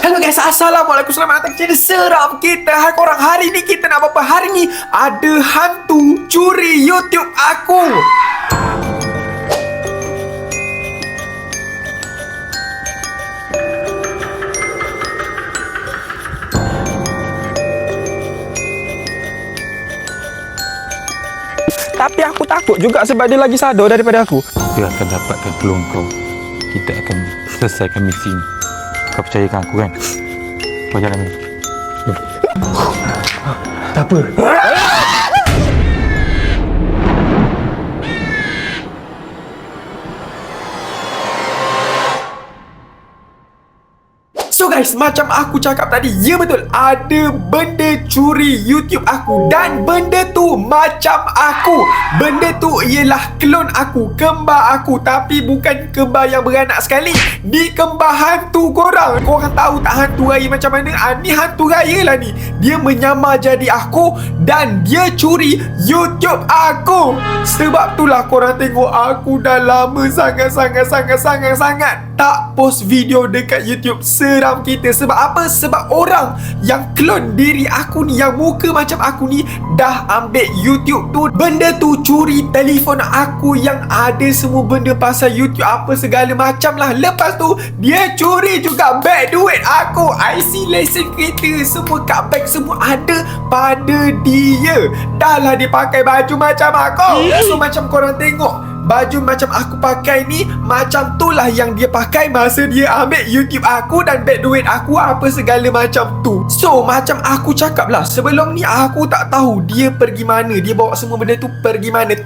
Halo guys, Assalamualaikum. Selamat datang ke channel seram kita. Hai korang, hari ni kita nak apa? Hari ni ada hantu curi YouTube aku. Tapi aku takut juga sebab dia lagi sadar daripada aku. Dia akan dapatkan peluang kau. Kita akan selesaikan misi ini. Kau percayakan aku kan? Kau jalan ni. Tak apa. So guys, macam aku cakap tadi, ya betul, ada benda curi YouTube aku. Dan benda tu macam aku. Benda tu ialah klon aku, kembar aku. Tapi bukan kembar yang beranak sekali. Ni kembar hantu korang. Korang tahu tak hantu raya macam mana? Ni hantu raya lah ni. Dia menyamar jadi aku dan dia curi YouTube aku. Sebab itulah korang tengok aku dah lama sangat tak post video dekat YouTube seram kita. Sebab apa? Sebab orang yang klon diri aku ni, yang muka macam aku ni, dah ambil YouTube tu. Benda tu curi telefon aku yang ada semua benda pasal YouTube apa segala macam lah. Lepas tu dia curi juga beg duit aku, IC lesen kereta, semua kat beg semua ada pada dia. Dah lah dia pakai baju macam aku. So macam korang tengok, baju macam aku pakai ni, macam tu lah yang dia pakai masa dia ambil YouTube aku dan beg duit aku apa segala macam tu. So macam aku cakap lah, sebelum ni aku tak tahu dia pergi mana, dia bawa semua benda tu pergi mana.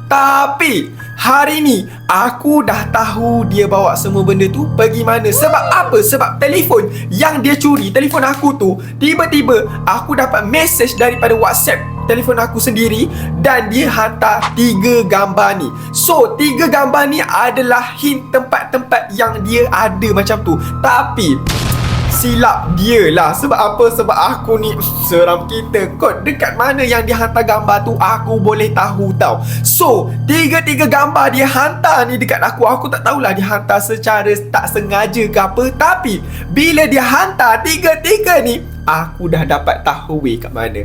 Tapi hari ni aku dah tahu dia bawa semua benda tu pergi mana. Sebab apa? Sebab telefon yang dia curi, telefon aku tu, tiba-tiba aku dapat message daripada WhatsApp telefon aku sendiri dan dia hantar 3 gambar ni. So 3 gambar ni adalah hint tempat-tempat yang dia ada macam tu. Tapi silap dia lah. Sebab apa? Sebab aku ni seram kita. Kod dekat mana yang dia hantar gambar tu aku boleh tahu tau. So 3 gambar dia hantar ni dekat aku. Aku tak tahulah dia hantar secara tak sengaja ke apa. Tapi bila dia hantar 3 ni, aku dah dapat tahu kat mana.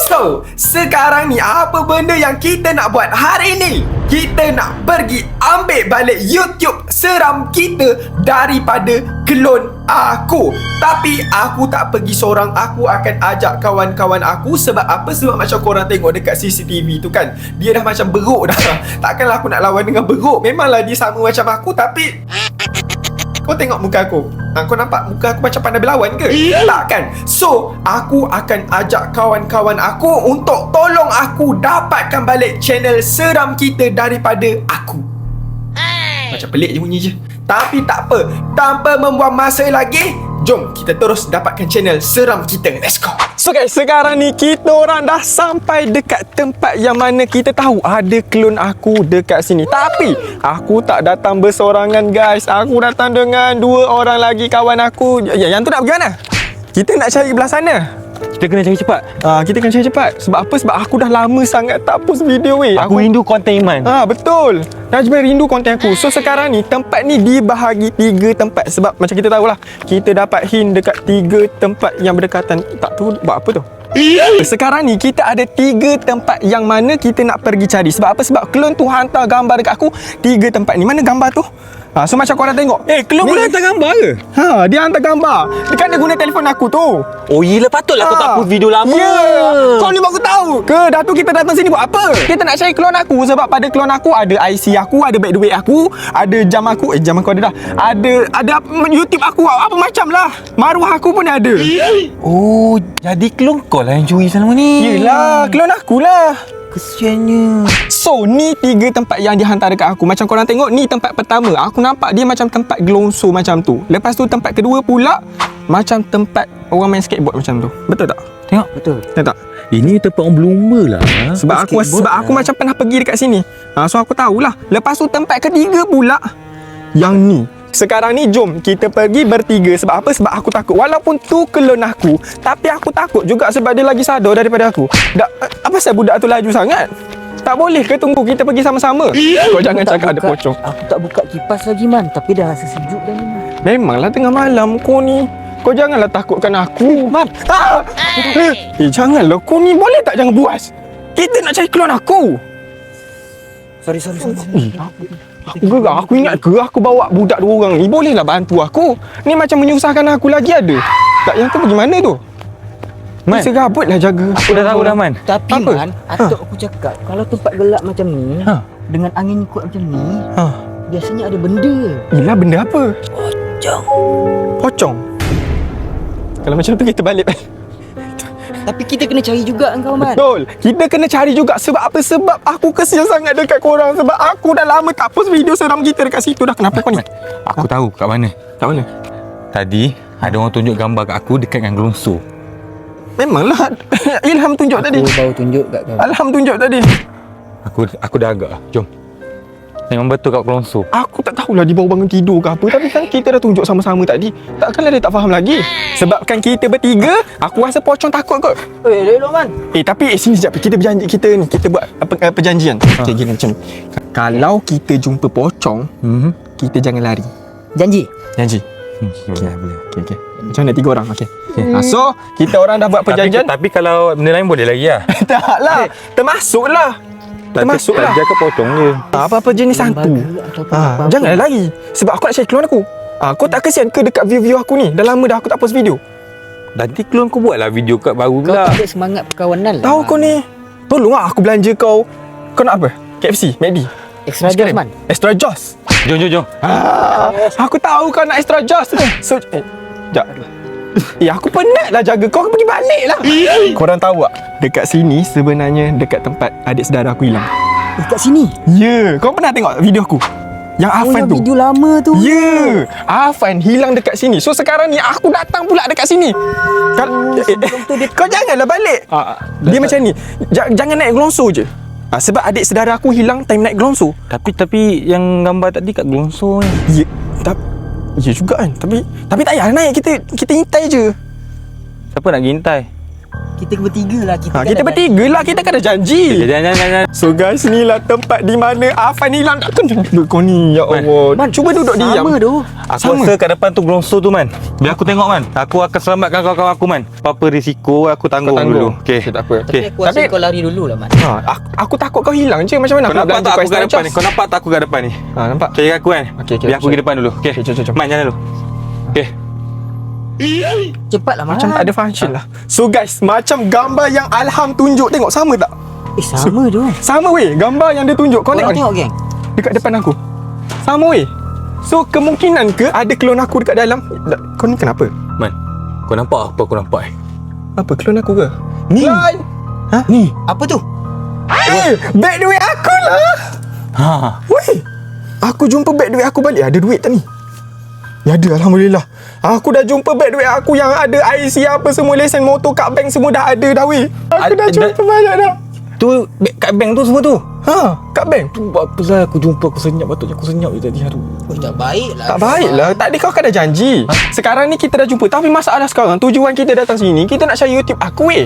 So sekarang ni apa benda yang kita nak buat hari ni? Kita nak pergi ambil balik YouTube seram kita daripada klon aku. Tapi aku tak pergi seorang, aku akan ajak kawan-kawan aku. Sebab apa? Sebab macam korang tengok dekat CCTV tu kan, dia dah macam beruk dah. Takkanlah aku nak lawan dengan beruk. Memanglah dia sama macam aku, tapi kau tengok muka aku, kau nampak muka aku macam pandai berlawan ke? Tak kan? So aku akan ajak kawan-kawan aku untuk tolong aku dapatkan balik channel seram kita daripada aku. Macam pelik je bunyi je. Tapi tak apa, tanpa membuang masa lagi, jom kita terus dapatkan channel seram kita. Let's go. So guys, sekarang ni kita orang dah sampai dekat tempat yang mana kita tahu ada klon aku dekat sini. Tapi aku tak datang bersorangan guys. Aku datang dengan 2 orang lagi kawan aku. Yang tu nak pergi mana? Kita nak cari belah sana. Kita kena cari cepat. Kita kena cari cepat. Sebab apa? Sebab aku dah lama sangat tak post video weh. Aku rindu konten Iman. Betul. Najmi rindu konten aku. So sekarang ni tempat ni dibahagi 3 tempat. Sebab macam kita tahulah, kita dapat hint dekat 3 tempat yang berdekatan. Tak tahu buat apa tu. Sekarang ni kita ada 3 tempat yang mana kita nak pergi cari. Sebab apa? Sebab klon tu hantar gambar dekat aku 3 tempat ni. Mana gambar tu? So macam korang tengok, Klon boleh hantar gambar ke? Dia hantar gambar. Dekat dia guna telefon aku tu. Oh yelah, patutlah kau tak post video lama. Kau ni baru tahu ke? Dah tu kita datang sini buat apa? Kita nak cari klon aku. Sebab pada klon aku ada IC aku, ada beg duit aku, ada jam aku. Jam aku ada dah. Ada YouTube aku, apa macam lah. Maruah aku pun ada. Oh, jadi klon kau lah yang curi selama ni. Yelah, klon aku lah. Kesiannya. So ni 3 tempat yang dihantar dekat aku. Macam korang tengok, ni tempat pertama. Aku nampak dia macam tempat gelongso macam tu. Lepas tu tempat kedua pula macam tempat orang main skateboard macam tu. Betul tak? Tengok, betul. Tengok tak? Ini tempat orang bloomer lah. Sebab aku macam pernah pergi dekat sini. So aku tahulah. Lepas tu tempat ketiga pula yang ni. Sekarang ni jom kita pergi bertiga. Sebab apa? Sebab aku takut. Walaupun tu klon aku, tapi aku takut juga sebab dia lagi sadar daripada aku. Apa pasal budak tu laju sangat? Tak boleh ke tunggu kita pergi sama-sama? Kau jangan cakap ada pocong. Aku tak buka kipas lagi Man, tapi dah rasa sejuk dah ni Man. Memanglah tengah malam kau ni. Kau janganlah takutkan aku. Man. Janganlah kau ni. Boleh tak jangan buas? Kita nak cari keluar aku. Sorry. Aku gerak. Aku ingat ke aku bawa budak 2 orang ni. Bolehlah bantu aku. Ni macam menyusahkan aku lagi ada. Tak, yang tu pergi mana tu? Man, serabutlah jaga. aku dah tahu dah, Man. Tapi Apa? Man, atuk aku cakap kalau tempat gelap macam ni, dengan angin kuat macam ni, biasanya ada benda. Yelah, benda apa? Pocong. Kalau macam tu kita balik. Tapi kita kena cari juga kau Man. Betul. Kita kena cari juga. Sebab apa? Sebab aku kesian sangat dekat korang. Sebab aku dah lama tak post video seram kita dekat situ dah. Kenapa kau ni? Aku tahu kat mana. Kat mana? Tadi ada orang tunjuk gambar kat aku dekat dengan gelungsur. Memanglah. Ilham tunjuk tadi. Aku baru tunjuk kat kau. Ilham tunjuk tadi. Aku dah agak. Jom. Memang betul kat gelungsur. Aku tak tahulah dia baru bangun tidur ke apa. Tapi kan kita dah tunjuk sama-sama tadi. Takkanlah dia tak faham lagi. Sebabkan kita bertiga, aku rasa pocong takut kot. Elok Man. Tapi sini sekejap. Kita berjanji kita ni. Kita buat perjanjian. Okay, gini macam ni. Kalau kita jumpa pocong, kita jangan lari. Janji. Janji. Boleh, boleh. Okay. Macam mana 3 orang? Okay. So, kita orang dah buat perjanjian. Tapi kalau benda lain boleh lagi lah. Taklah. Termasuklah. Termasuklah. Jaga pocong je. Apa-apa jenis hantu. Janganlah lari. Sebab aku nak cari keluar aku. Kau tak kesian ke dekat view-view aku ni? Dah lama dah aku tak post video. Nanti keluar kau buatlah video kat baru Kau pula. tak ada semangat perkawanan lah. Tahu kau ni. Tolonglah aku belanja kau. Kau nak apa? KFC, McD. Extra Joss Man. Extra Joss. Jom. Aku tahu kau nak extra Joss. So, sekejap. Aku penat lah jaga kau. Pergi balik lah. Korang tahu tak? Dekat sini sebenarnya dekat tempat adik saudara aku hilang. Kat sini. Ya. Kau pernah tengok video aku? Yang Afan tu. Video lama tu. Ya. Afan hilang dekat sini. So sekarang ni aku datang pula dekat sini. Kau janganlah balik. Dia macam ni. Jangan naik gelonsor je. Sebab adik saudara aku hilang time naik gelonsor. Tapi yang gambar tadi kat gelonsor ni. Ya juga kan. Tapi tak payah naik. Kita hintai je. Siapa nak gintai? Kita bertiga lah. Kita bertiga lah. Kita kan dah janji. Jangan. So guys, inilah tempat di mana Afan hilang. Takkan duduk kau ni. Ya Allah. Man, cuba duduk diam. sama tu. Aku rasa kat depan tu gelonsor tu, Man. Biar aku tengok, Man. Aku akan selamatkan kawan-kawan aku, Man. Apa-apa risiko aku tanggung dulu. Okay, tak apa. Tapi aku rasa kau lari dulu lah Man. Aku takut kau hilang je. Macam mana Kau nampak tak aku kat depan ni? Kau nampak tak aku kat depan ni? Nampak. Cari aku kan? Okey, Biar aku pergi depan dulu. Okay, jom. Man, jalan dulu. Okay. Cepatlah Man. Macam tak ada function lah. So guys, macam gambar yang Alham tunjuk. Tengok sama tak? Sama tu. Sama weh. Gambar yang dia tunjuk. Kau Korang tengok ni. tengok geng. Dekat depan aku. Sama weh. So kemungkinan ke ada klon aku dekat dalam? Kau ni kenapa? Man, kau nampak apa aku nampak Apa klon aku ke? Ni. Ni. Apa tu? Beg duit aku lah. Weh. Aku jumpa beg duit aku balik. Ada duit tak ni? Ya ada, Alhamdulillah. Aku dah jumpa beg duit aku yang ada IC apa semua, lesen motor kat bank semua dah ada dah weh. Aku dah jumpa banyak dah. Tu kat bank tu semua tu. Kat bank. Tu apa lah aku jumpa aku senyap, patutnya aku senyap je tadi. Aduh. Tak baik lah. Tak baik lah. Tadi kau kan dah janji. Sekarang ni kita dah jumpa. Tapi masalah sekarang, tujuan kita datang sini, kita nak share YouTube aku weh.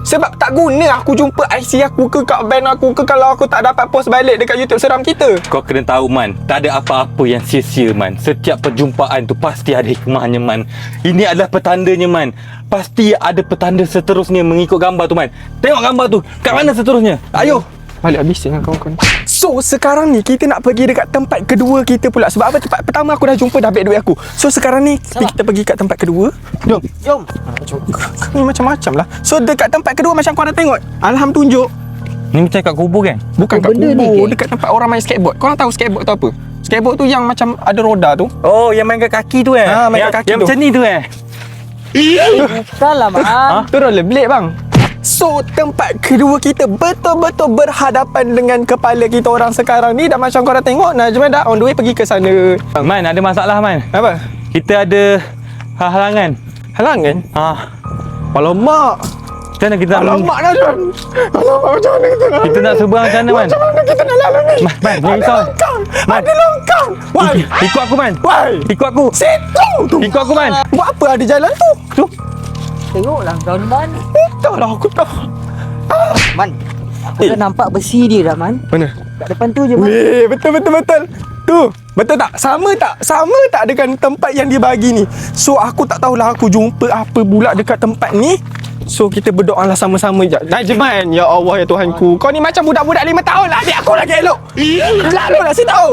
Sebab tak guna aku jumpa IC aku ke kat bank aku ke kalau aku tak dapat post balik dekat YouTube seram kita. Kau kena tahu, Man, tak ada apa-apa yang sia-sia, Man. Setiap perjumpaan tu pasti ada hikmahnya, Man. Ini adalah petandanya, Man. Pasti ada petanda seterusnya mengikut gambar tu, Man. Tengok gambar tu. Kat mana seterusnya? Ayo. Balik habis dengan kawan-kawan. So sekarang ni kita nak pergi dekat tempat kedua kita pula. Sebab apa, tempat pertama aku dah jumpa dah beg duit aku. So sekarang ni kita pergi kat tempat kedua. Jom. Ni macam-macam lah. So dekat tempat kedua macam kau dah tengok, Alham tunjuk. Ni macam kat kubur kan? Bukan kat benda ni, kubur, geng? dekat tempat orang main skateboard. Korang tahu skateboard tu apa? Skateboard tu yang macam ada roda tu. Oh, yang main kat kaki tu main kat kaki yang tu. macam ni tu Salah Man. Tu rollerblade bang. So tempat kedua kita betul-betul berhadapan dengan kepala kita orang sekarang ni. Dah macam korang tengok, Najman dah on the way pergi ke sana. Man, ada masalah, Man. Apa? Kita ada halangan. Halangan? Alamak. Macam mana kita nak Alamak Najman. Alamak, macam mana kita nak Kita nak seberang macam mana, Man? Macam mana kita nak lalu ni? Man, jangan risau. Ada longkang. Wai. Ikut aku, Man. Wai. Ikut aku. Situ tu. Ikut aku, Man. Buat apa ada jalan tu? Tu. Tengoklah kau ni Man. Entahlah aku tahu. Man, aku dah nampak besi dia dah Man. Mana? Kat depan tu je Man. Weh, betul. Tu. Betul tak? Sama tak? Sama tak dengan tempat yang dia bagi ni? So aku tak tahulah aku jumpa apa pula dekat tempat ni. So kita berdoa lah sama-sama je. Najman, ya Allah ya Tuhanku. Kau ni macam budak-budak 5 tahun lah. Adik aku lagi elok. Lalu lah si tahu.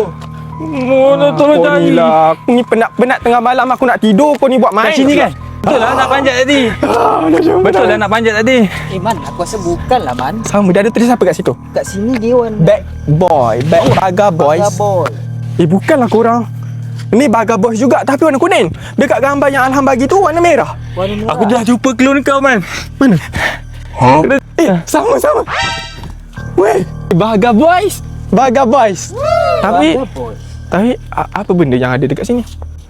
Tolong Kau cari. ni lah. Aku ni penat-penat tengah malam aku nak tidur. Kau ni buat main. Kat sini kan? Betul lah nak panjat tadi. Betul lah nak panjat tadi. Man, aku rasa bukan lah Man. Sama, dia ada tulis apa kat situ? Kat sini dia warna Bag boy. Bag Baga Boys. Boy. Bukanlah korang. Ni Baga Boys juga tapi warna kuning. Dekat gambar yang Alham bagi tu warna merah. Warna merah. Aku dah jumpa klon kau, Man. Mana? Sama-sama. Weh, Baga Boys. Baga Boys. Tapi Baga Boy. apa benda yang ada dekat sini?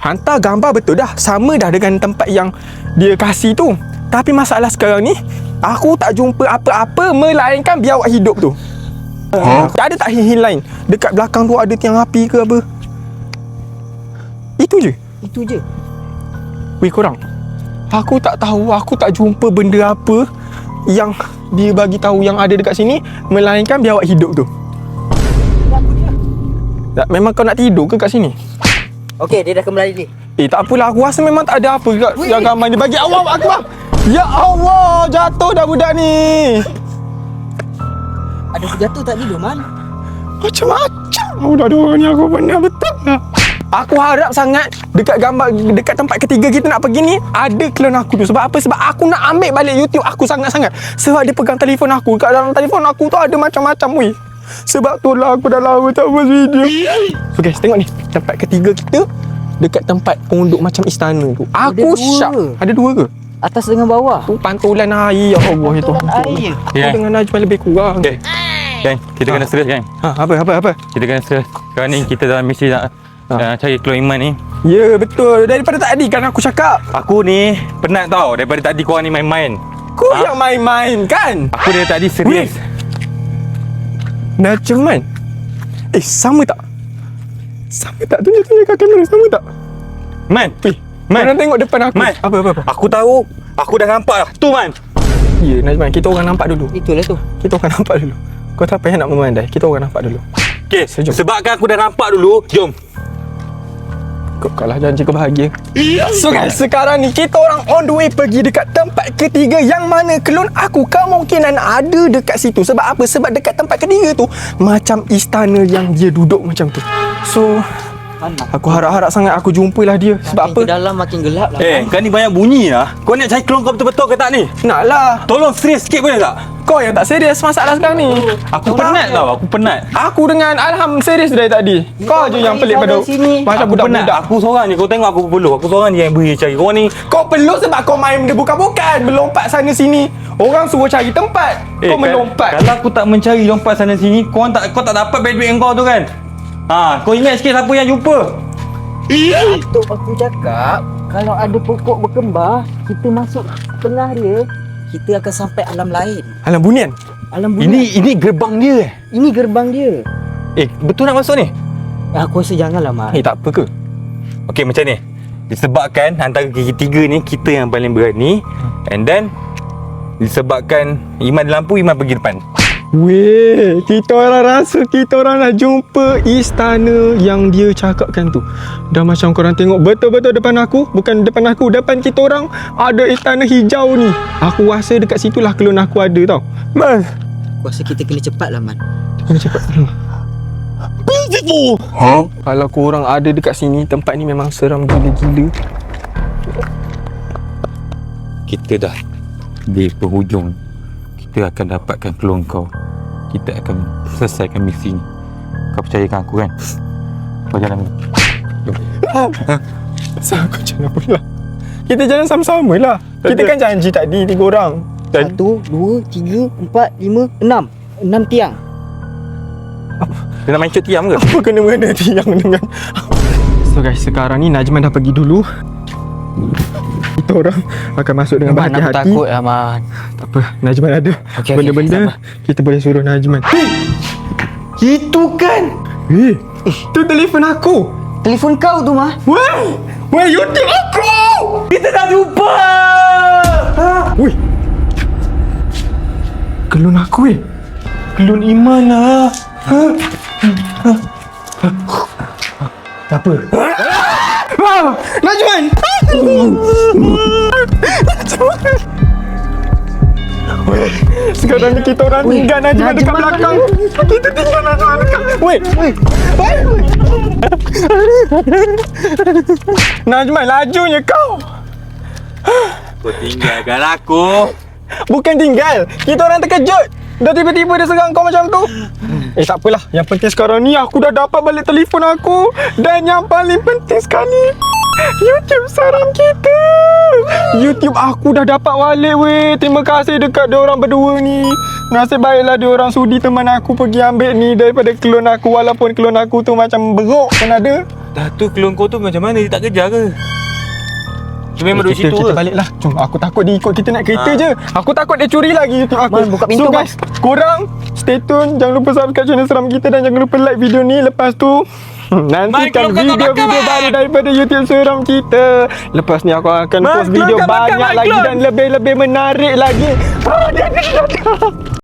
Hantar gambar betul dah. Sama dah dengan tempat yang dia kasih tu. Tapi masalah sekarang ni, aku tak jumpa apa-apa melainkan biawak hidup tu. Ada tak hint lain? Dekat belakang tu ada tiang api ke apa? Itu je. Itu je. Weh korang, aku tak tahu, aku tak jumpa benda apa yang dia bagi tahu yang ada dekat sini melainkan biawak hidup tu. Tak, memang kau nak tidur ke kat sini? Okey, dia dah kembali ni. Tak apalah, aku rasa memang tak ada apa kat yang gambar dia bagi. Allah Akbar. Ya Allah, jatuh dah budak ni. Ada terjatuh tak tidur Man? Macam-macam budak dia orang ni, aku benar betul lah. Aku harap sangat dekat gambar, dekat tempat ketiga kita nak pergi ni ada klon aku tu. Sebab apa? Sebab aku nak ambil balik YouTube aku sangat-sangat. Sebab dia pegang telefon aku. Kat dalam telefon aku tu ada macam-macam weh. Sebab tu lah aku dah lama tak buat video. So guys, tengok ni. Tempat ketiga kita dekat tempat pondok macam istana tu. Aku dua. syak. Ada dua ke? Atas dengan bawah. Tu pantulan air. Ya Allah itu. Air. Aku Ya. dengan Najman lebih kurang. Okay. Gang, kita kena serius, gang. Apa? Kita kena serius. Sekarang ni kita dalam misi nak cari klon Iman ni. Ya betul. Daripada tadi kan aku cakap. Aku ni penat tau. Daripada tadi korang ni main-main. Kau yang main-main kan? Aku dari tadi serius. Najman. Sama tak? Sama tak? Tunjuk kat kamera. Sama tak? Man. Man. Korang tengok depan aku. Man. Apa? Aku tahu. Aku dah nampak dah. Tu, Man. Ya Najman, kita orang nampak dulu. Itulah tu. Kita orang nampak dulu. Kau tak payah nak memandai. Kita orang nampak dulu. Okay. Sejom. Sebabkan aku dah nampak dulu. Jom. Kau kalah janji kau bahagia. So guys, sekarang ni kita orang on the way pergi dekat tempat ketiga yang mana klon aku kemungkinan ada dekat situ. Sebab apa? Sebab dekat tempat ketiga tu macam istana yang dia duduk macam tu. So Man, aku harap-harap sangat aku jumpalah dia. Sebab makin apa? ke dalam makin gelap lah. Kau ni banyak bunyi lah. Kau nak cari klon kau betul-betul ke tak ni? Naklah. Tolong serius sikit boleh tak? Kau yang tak serius masalah sekarang ni. Aku penat tau. Aku penat. Aku dengan Alham serius dari tadi. Kau je yang pelik pada sini. macam Aku penat. budak-budak. Aku seorang je. Kau tengok aku peluh. Aku seorang je yang beri cari. Kau ni Kau peluk sebab kau main benda bukan-bukan. Melompat sana sini. Orang suruh cari tempat. Kau melompat. Kalau aku tak mencari lompat sana sini, kau tak dapat bad duit kau tu kan? Kau ingat sikit siapa yang jumpa? Untuk aku cakap, kalau ada pokok berkembar, kita masuk tengah dia, kita akan sampai alam lain. Alam bunian. Alam bumi. Ini gerbang dia. Ini gerbang dia. Betul nak masuk ni? Aku rasa janganlah Mak. Tak apa ke? Okey, macam ni. Disebabkan antara kita tiga ni, kita yang paling berani. And then disebabkan Iman di lampu, Iman pergi depan. Weh, kita orang rasa kita orang nak jumpa istana yang dia cakapkan tu. Dah macam korang tengok betul-betul depan aku. Bukan depan aku, depan kita orang ada istana hijau ni. Aku rasa dekat situlah klon aku ada tau. Mas, Aku rasa kita kena cepat lah Man. kena cepat. Beautiful. Kalau korang ada dekat sini, tempat ni memang seram gila-gila. Kita dah di penghujung. Kita akan dapatkan klon kau. Kita akan selesaikan misi ni. Kau percayakan aku kan? Kau jalan dulu. Asal kau jangan pula. Kita jalan sama-sama lah. Kita kan janji tadi 3 orang. 1, 2, 3, 4, 5, 6. 6 tiang. Dia nak main cut tiam ke? Apa kena-mena tiang dengan... So guys, sekarang ni Najman dah pergi dulu. Kita orang akan masuk dengan Man, aku berhati-hati. takut lah Man. Tak apa, Najman ada. Okey, Benda-benda sabar. kita boleh suruh Najman. Itu kan? Tu telefon aku. Telefon kau tu Mah. Weh, YouTube aku. Kita dah jumpa! Weh. Kelun aku weh. Klon Iman lah. Apa? Najman! Weh, sekarang ni kita orang tinggal Najman dekat belakang. Kita tinggal Najman dekat. Weh. Najman, lajunya kau. Kau tinggalkan aku. Bukan tinggal. Kita orang terkejut. Dah tiba-tiba dia serang kau macam tu. Tak apalah. Yang penting sekarang ni aku dah dapat balik telefon aku. Dan yang paling penting sekali, YouTube seram kita. YouTube aku dah dapat balik weh. Terima kasih dekat diorang berdua ni. Nasib baiklah diorang sudi teman aku pergi ambil ni daripada klon aku. Walaupun klon aku tu macam beruk pun ada. Dah tu klon kau tu macam mana? Dia tak kejar ke? Dia memang duduk situ kita ke? balik lah. Jom, aku takut dia ikut kita naik kereta je. Aku takut dia curi lagi YouTube aku. Man, buka pintu, So guys, korang stay tune. Jangan lupa subscribe channel Seram Kita. Dan jangan lupa like video ni. Lepas tu nantikan keluarkan video-video belakang, baru daripada YouTube Seram Kita. Lepas ni aku akan post video keluarkan banyak belakang, lagi keluar. dan lebih-lebih menarik lagi. Dia